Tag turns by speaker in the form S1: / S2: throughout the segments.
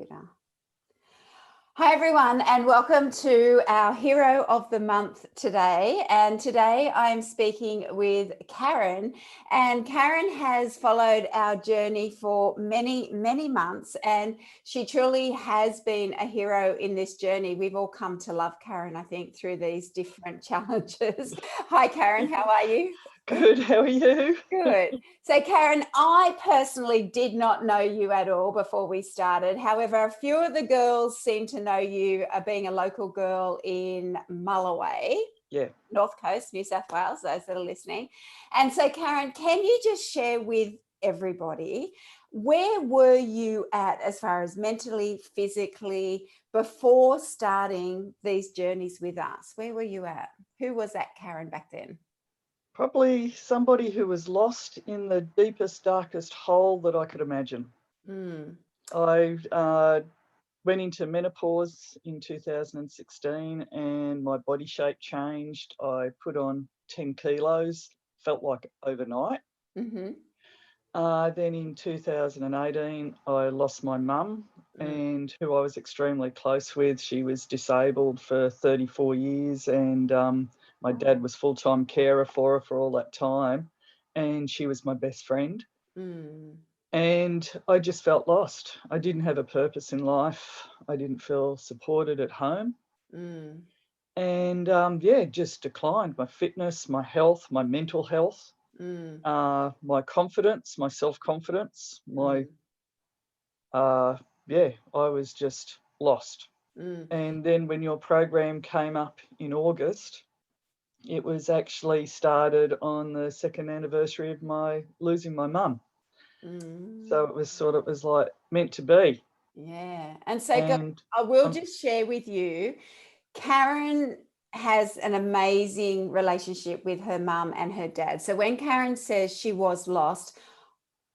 S1: computer. Hi everyone, and welcome to our Hero of the Month today. And today I'm speaking with Karen, and Karen has followed our journey for many, many months, and she truly has been a hero in this journey. We've all come to love Karen, I think, through these different challenges. Hi Karen, how are you?
S2: Good, how are you?
S1: Good. So Karen, I personally did not know you at all before we started. However, a few of the girls seem to know you being a local girl in Mulloway,
S2: Yeah.
S1: North Coast, New South Wales, those that are listening. And so Karen, can you just share with everybody, where were you at as far as mentally, physically, before starting these journeys with us? Where were you at? Who was that Karen back then?
S2: Probably somebody who was lost in the deepest, darkest hole that I could imagine. I went into menopause in 2016 and my body shape changed. I put on 10 kilos, felt like overnight.
S1: Mm-hmm.
S2: Then in 2018, I lost my mum, and who I was extremely close with. She was disabled for 34 years, and my dad was full-time carer for her for all that time, and she was my best friend. And I just felt lost. I didn't have a purpose in life. I didn't feel supported at home. And just declined my fitness, my health, my mental health. My confidence, my self-confidence, I was just lost. And then when your program came up in August, it was actually started on the second anniversary of my losing my mum. So it was like meant to be.
S1: Yeah. And so
S2: And
S1: I will just share with you, Karen has an amazing relationship with her mum and her dad. So when Karen says she was lost,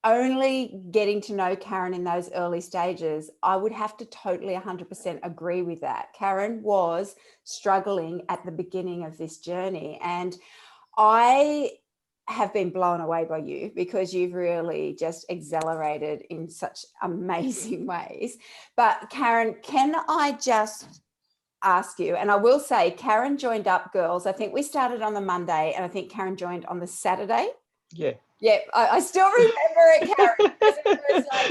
S1: only getting to know Karen in those early stages, I would have to totally 100% agree with that. Karen was struggling at the beginning of this journey. And I have been blown away by you because you've really just accelerated in such amazing ways. But Karen, can I just ask you, and I will say Karen joined up, girls. I think we started on the Monday and I think Karen joined on the Saturday.
S2: Yeah.
S1: Yeah, I still remember it, Karen.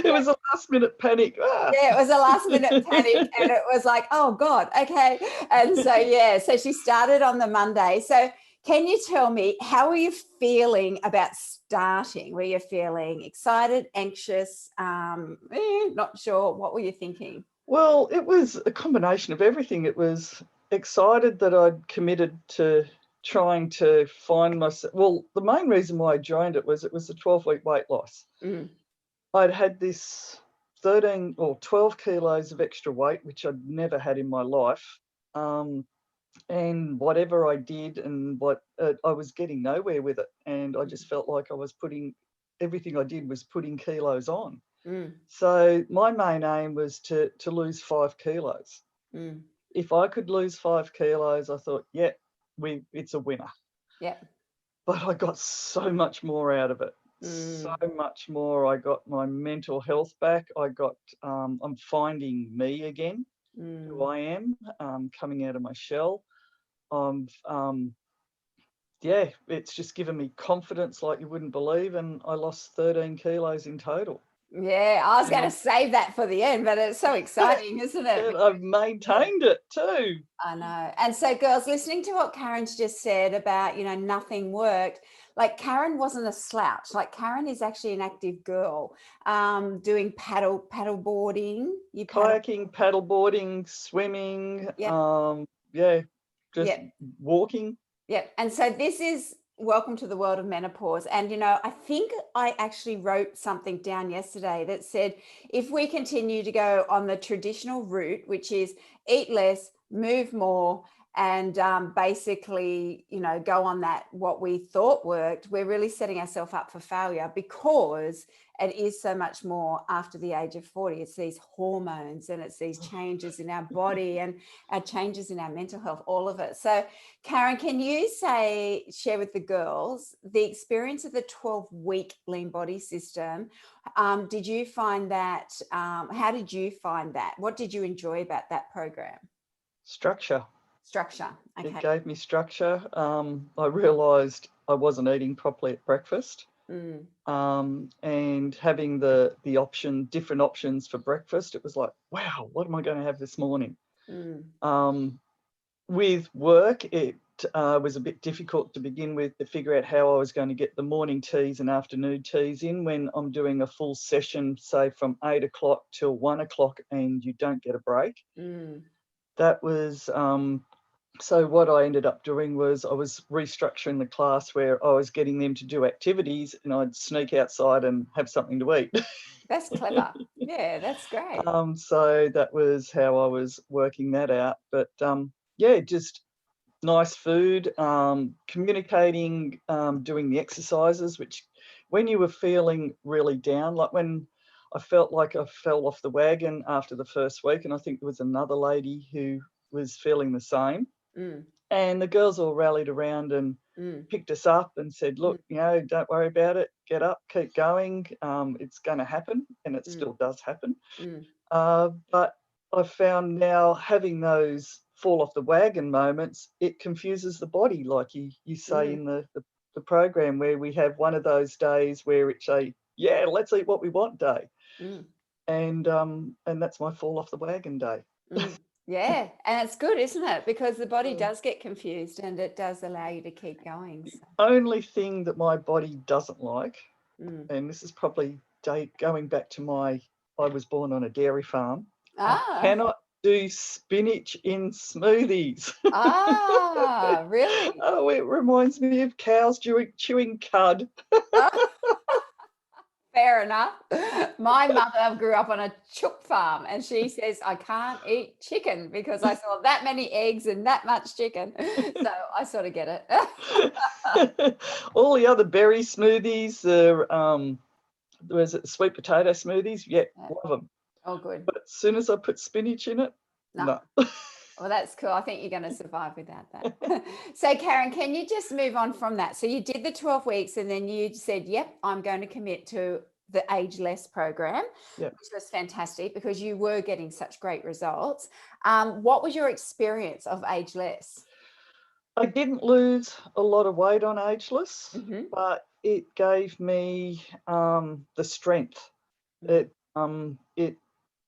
S2: It was a last minute panic.
S1: Yeah, it was a last minute panic and it was like, oh God, okay. And so, so she started on the Monday. So can you tell me, how were you feeling about starting? Were you feeling excited, anxious, not sure? What were you thinking?
S2: Well, it was a combination of everything. It was excited that I'd committed to trying to find myself. Well, the main reason why I joined it was a 12-week weight loss. I'd had this 13 or 12 kilos of extra weight, which I'd never had in my life. And whatever I did and I was getting nowhere with it. And I just felt like I was everything I did was putting kilos on. So my main aim was to lose 5 kilos. If I could lose 5 kilos, I thought, it's a winner.
S1: Yeah.
S2: But I got so much more out of it. So much more. I got my mental health back. I'm finding me again, who I am, coming out of my shell. It's just given me confidence like you wouldn't believe. And I lost 13 kilos in total.
S1: Yeah, I was going to save that for the end, but it's so exciting, isn't it?
S2: And I've maintained it too.
S1: I know. And so, girls, listening to what Karen's just said about, nothing worked, like Karen wasn't a slouch. Like Karen is actually an active girl, doing paddle boarding.
S2: Kayaking, paddle boarding, swimming, walking.
S1: Yep. And so this is welcome to the world of menopause. And, I think I actually wrote something down yesterday that said, if we continue to go on the traditional route, which is eat less, move more, and basically, go on that, what we thought worked, we're really setting ourselves up for failure, because it is so much more after the age of 40. It's these hormones and it's these changes in our body and our changes in our mental health, all of it. So Karen, can you share with the girls the experience of the 12-week Lean Body System? Did you find that, how did you find that? What did you enjoy about that program?
S2: Structure.
S1: Structure. Okay.
S2: It gave me structure. I realised I wasn't eating properly at breakfast, and having the different options for breakfast. It was like, wow, what am I going to have this morning? With work, it was a bit difficult to begin with to figure out how I was going to get the morning teas and afternoon teas in when I'm doing a full session, say from 8 o'clock till 1 o'clock, and you don't get a break. That was so what I ended up doing was I was restructuring the class where I was getting them to do activities and I'd sneak outside and have something to eat.
S1: That's clever. Yeah, that's great.
S2: So that was how I was working that out. But yeah, just nice food, communicating, doing the exercises, which when you were feeling really down, like when I felt like I fell off the wagon after the first week, and I think there was another lady who was feeling the same. And the girls all rallied around and picked us up and said, look, don't worry about it. Get up, keep going. It's going to happen. And it still does happen. But I've found now having those fall off the wagon moments, it confuses the body, like you say in the program, where we have one of those days where it's yeah, let's eat what we want day. And that's my fall off the wagon day.
S1: Yeah, and it's good, isn't it? Because the body does get confused and it does allow you to keep going. So.
S2: The only thing that my body doesn't like, and this is probably going back to I was born on a dairy farm. I cannot do spinach in smoothies.
S1: Really?
S2: Oh, it reminds me of cows chewing cud.
S1: Fair enough. My mother grew up on a chook farm and she says, I can't eat chicken because I saw that many eggs and that much chicken. So I sort of get it.
S2: All the other berry smoothies, was it sweet potato smoothies? Yeah, love them.
S1: Oh, good.
S2: But as soon as I put spinach in it, no.
S1: Well, that's cool. I think you're going to survive without that. So, Karen, can you just move on from that? So you did the 12 weeks and then you said, yep, I'm going to commit to the Ageless program, which was fantastic because you were getting such great results. What was your experience of Ageless?
S2: I didn't lose a lot of weight on Ageless, but it gave me the strength. It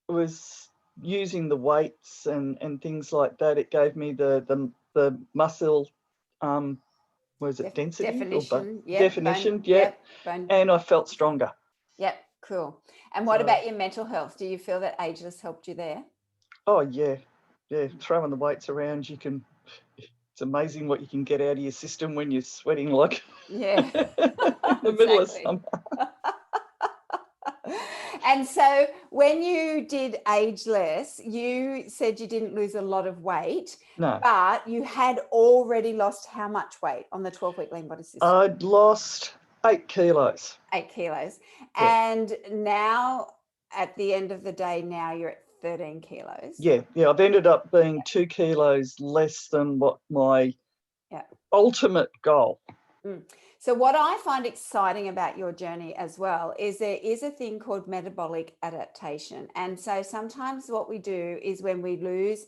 S2: was using the weights and things like that. It gave me the muscle was it density
S1: definition?
S2: Definition,
S1: bone.
S2: And I felt stronger.
S1: Yep, cool. And what about your mental health? Do you feel that Ageless helped you there?
S2: Oh yeah, throwing the weights around, it's amazing what you can get out of your system when you're sweating like
S1: in
S2: the middle of summer.
S1: And so when you did Ageless, you said you didn't lose a lot of weight.
S2: No.
S1: But you had already lost how much weight on the 12-week Lean Body System?
S2: I'd lost 8 kilos.
S1: 8 kilos. Yeah. And now at the end of the day, now you're at 13 kilos.
S2: Yeah. I've ended up being 2 kilos less than what my ultimate goal.
S1: So what I find exciting about your journey as well is there is a thing called metabolic adaptation. And so sometimes what we do is when we lose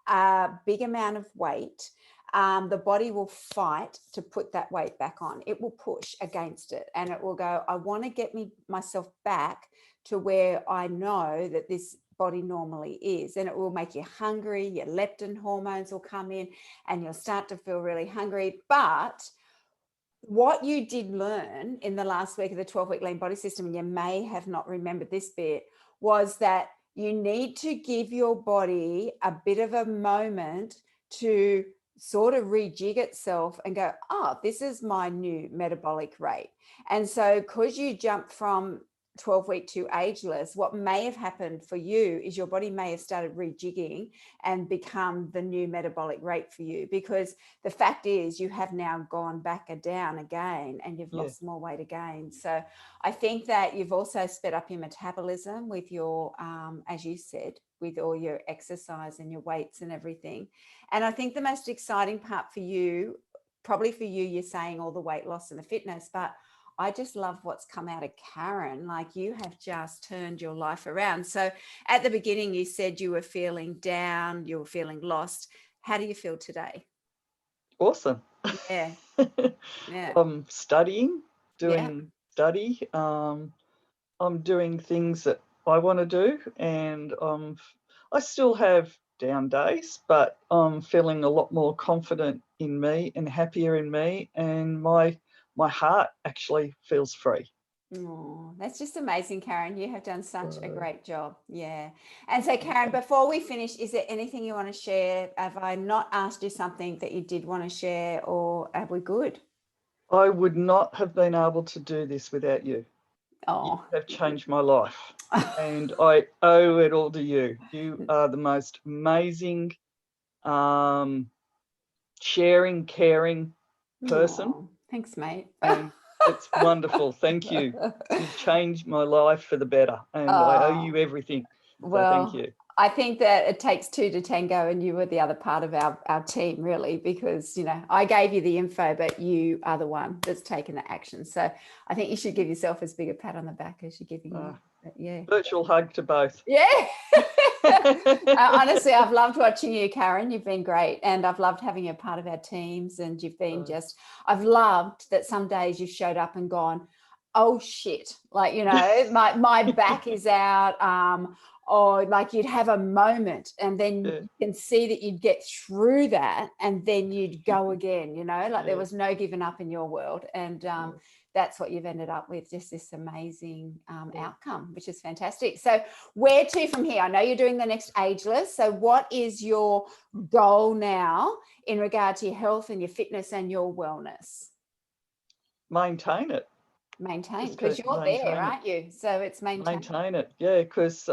S1: a big amount of weight, the body will fight to put that weight back on. It will push against it and it will go, I want to get myself back to where I know that this body normally is. And it will make you hungry. Your leptin hormones will come in and you'll start to feel really hungry. But what you did learn in the last week of the 12-week Lean Body System, and you may have not remembered this bit, was that you need to give your body a bit of a moment to sort of rejig itself and go, oh, this is my new metabolic rate. And so because you jumped from 12-week to ageless, what may have happened for you is your body may have started rejigging and become the new metabolic rate for you, because the fact is you have now gone back down again and you've lost more weight again. So I think that you've also sped up your metabolism with your, as you said, with all your exercise and your weights and everything. And I think the most exciting part for you, probably for you, you're saying all the weight loss and the fitness, but I just love what's come out of Karen. Like, you have just turned your life around. So at the beginning, you said you were feeling down, you were feeling lost. How do you feel today?
S2: Awesome.
S1: Yeah. Yeah.
S2: I'm studying,
S1: Yeah.
S2: study. I'm doing things that I want to do, and I still have down days, but I'm feeling a lot more confident in me and happier in me, and my heart actually feels free.
S1: Oh, that's just amazing, Karen. You have done such a great job. Yeah. And so, Karen, before we finish, is there anything you want to share? Have I not asked you something that you did want to share, or are we good?
S2: I would not have been able to do this without you. You
S1: Oh,
S2: have changed my life, and I owe it all to you. You are the most amazing, sharing, caring person,
S1: oh, thanks, mate.
S2: and it's wonderful. Thank you. You've changed my life for the better, and I owe
S1: Oh,
S2: you everything. So thank
S1: well,
S2: you.
S1: I think that it takes two to tango, and you were the other part of our team, really, because, I gave you the info, but you are the one that's taken the action. So I think you should give yourself as big a pat on the back as you're giving me. But yeah.
S2: Virtual hug to both.
S1: Yeah. Honestly, I've loved watching you, Karen. You've been great. And I've loved having you a part of our teams. And you've been I've loved that some days you've showed up and gone, oh shit. Like, my back is out. Or like you'd have a moment and then you can see that you'd get through that and then you'd go again, there was no giving up in your world. And that's what you've ended up with, just this amazing outcome, which is fantastic. So where to from here? I know you're doing the next Ageless. So what is your goal now in regard to your health and your fitness and your wellness?
S2: Maintain it.
S1: Maintain, because you're there, aren't you? So it's
S2: maintain it. Yeah, because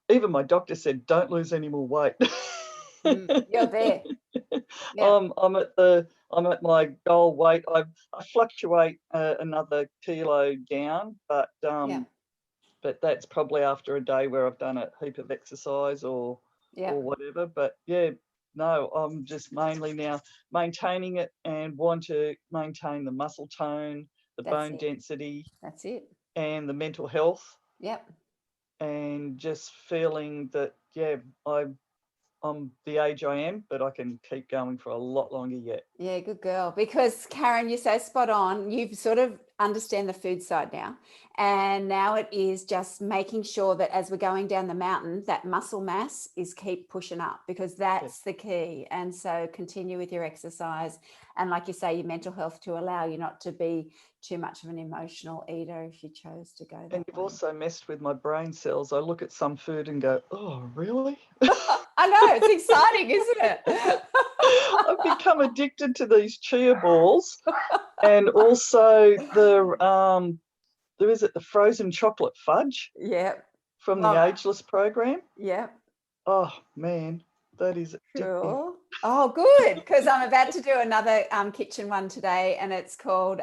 S2: even my doctor said, don't lose any more weight.
S1: You're there. Yeah.
S2: I'm at my goal weight. I fluctuate another kilo down, but that's probably after a day where I've done a heap of exercise or whatever. But yeah, no, I'm just mainly now maintaining it and want to maintain the muscle tone, the bone density.
S1: That's it.
S2: And the mental health.
S1: Yep.
S2: And just feeling that, I'm the age I am, but I can keep going for a lot longer yet.
S1: Yeah, good girl. Because Karen, you're so spot on. You sort of understand the food side now. And now it is just making sure that as we're going down the mountain, that muscle mass is keep pushing up, because that's the key. And so continue with your exercise. And like you say, your mental health to allow you not to be too much of an emotional eater if you chose to go that
S2: And you've
S1: way.
S2: also messed with my brain cells. I look at some food and go, oh, really?
S1: I know, it's exciting, isn't it?
S2: I've become addicted to these chia balls, and also the frozen chocolate fudge.
S1: Yep.
S2: From the Ageless program.
S1: Yep.
S2: Oh man, that is addicting.
S1: Cool. Oh, good, because I'm about to do another kitchen one today, and it's called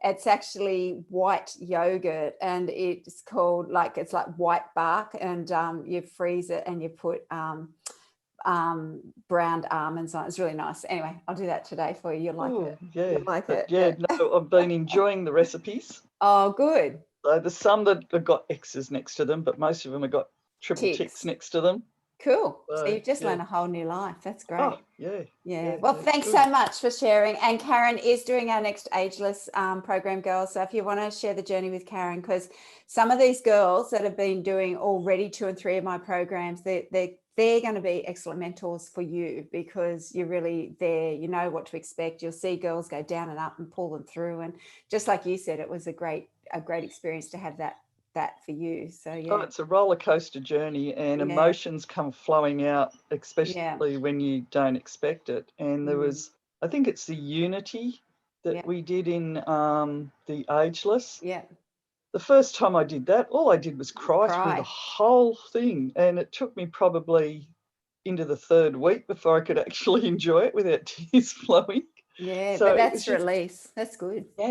S1: it's actually white yogurt, and it's called it's like white bark, and you freeze it and you put browned almonds on. It's really nice. Anyway, I'll do that today for you. You'll like it.
S2: Yeah.
S1: You'll like it.
S2: Yeah, no, I've been enjoying the recipes.
S1: Oh, good.
S2: So there's some that have got X's next to them, but most of them have got triple ticks next to them.
S1: Cool. So you've just learned a whole new life. That's great.
S2: Oh, yeah.
S1: Well, thanks so much for sharing. And Karen is doing our next Ageless program, girls. So if you want to share the journey with Karen, because some of these girls that have been doing already 2 and 3 of my programs, they're going to be excellent mentors for you, because you're really there. You know what to expect. You'll see girls go down and up and pull them through. And just like you said, it was a great experience to have that for you. So
S2: it's a roller coaster journey, and emotions come flowing out, especially when you don't expect it. And there was, I think it's the unity that we did in the Ageless. the first time I did that, all I did was cry through
S1: Cry.
S2: the whole thing. And it took me probably into the 3rd week before I could actually enjoy it without tears flowing.
S1: Yeah,
S2: So
S1: but
S2: it was
S1: that's
S2: just,
S1: release. That's good.
S2: yeah,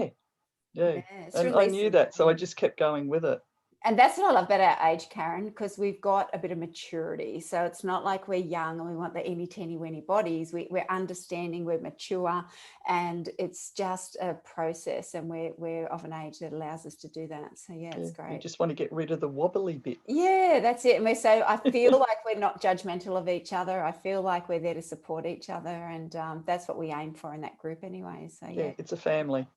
S2: yeah.
S1: Yeah, it's
S2: And I knew
S1: releasing
S2: that, so I
S1: pain.
S2: just kept going with it.
S1: And that's what I love about our age, Karen, because we've got a bit of maturity. So it's not like we're young and we want the any teeny weeny bodies. We're understanding, we're mature, and it's just a process. And we're of an age that allows us to do that. So yeah, it's
S2: You
S1: great.
S2: just want to get rid of the wobbly bit.
S1: Yeah, that's it. And we're so I feel like we're not judgmental of each other. I feel like we're there to support each other, and that's what we aim for in that group anyway. So
S2: Yeah,
S1: yeah.
S2: it's a family.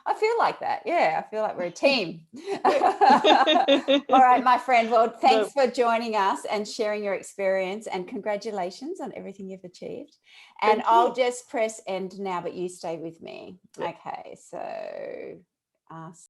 S1: I feel like that. Yeah, I feel like we're a team.
S2: Yeah.
S1: All right, my friend. Well,
S2: No,
S1: thanks for joining us and sharing your experience, and congratulations on everything you've achieved. And
S2: thank
S1: I'll
S2: you.
S1: just press end now, but you stay with me.
S2: Yep.
S1: Okay, so